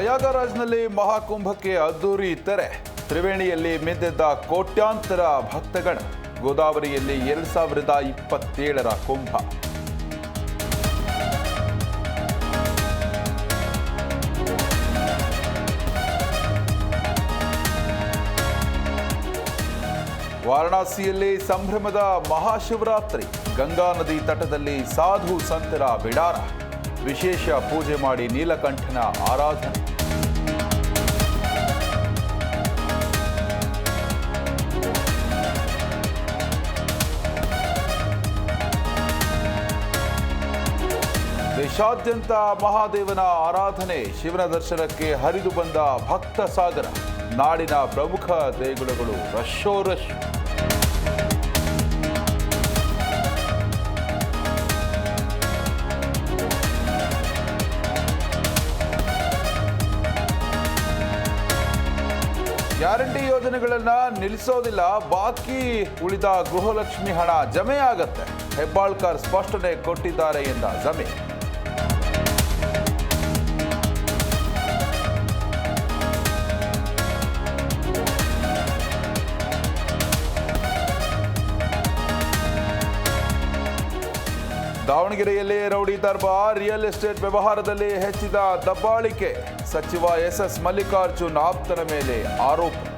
ಪ್ರಯಾಗರಾಜ್ನಲ್ಲಿ ಮಹಾಕುಂಭಕ್ಕೆ ಅದ್ದೂರಿ ತೆರೆ. ತ್ರಿವೇಣಿಯಲ್ಲಿ ಮಿಂದೆದ್ದ ಕೋಟ್ಯಾಂತರ ಭಕ್ತಗಣ. ಗೋದಾವರಿಯಲ್ಲಿ 2027ರ ಕುಂಭ. ವಾರಣಾಸಿಯಲ್ಲಿ ಸಂಭ್ರಮದ ಮಹಾಶಿವರಾತ್ರಿ. ಗಂಗಾ ನದಿ ತಟದಲ್ಲಿ ಸಾಧು ಸಂತರ ಬಿಡಾರ. ವಿಶೇಷ ಪೂಜೆ ಮಾಡಿ ನೀಲಕಂಠನ ಆರಾಧನೆ. ದೇಶಾದ್ಯಂತ ಮಹಾದೇವನ ಆರಾಧನೆ. ಶಿವನ ದರ್ಶನಕ್ಕೆ ಹರಿದು ಬಂದ ಭಕ್ತ ಸಾಗರ. ನಾಡಿನ ಪ್ರಮುಖ ದೇಗುಲಗಳು ರಶ್. ಗ್ಯಾರಂಟಿ ಯೋಜನೆಗಳನ್ನ ನಿಲ್ಲಿಸೋದಿಲ್ಲ. ಬಾಕಿ ಉಳಿದ ಗೃಹಲಕ್ಷ್ಮಿ ಹಣ ಜಮೆಯಾಗತ್ತೆ. ಹೆಬ್ಬಾಳ್ಕರ್ ಸ್ಪಷ್ಟನೆ ಕೊಟ್ಟಿದ್ದಾರೆ ಎಂದ ಜಮೀರ್. ದಾವಣಗೆರೆಯಲ್ಲಿ ರೌಡಿ ದರ್ಬಾರ್. ರಿಯಲ್ ಎಸ್ಟೇಟ್ ವ್ಯವಹಾರದಲ್ಲಿ ಹೆಚ್ಚಿದ ದಬ್ಬಾಳಿಕೆ. ಸಚಿವ ಎಸ್ ಮಲ್ಲಿಕಾರ್ಜುನ್ ಆಪ್ತನ ಮೇಲೆ ಆರೋಪ.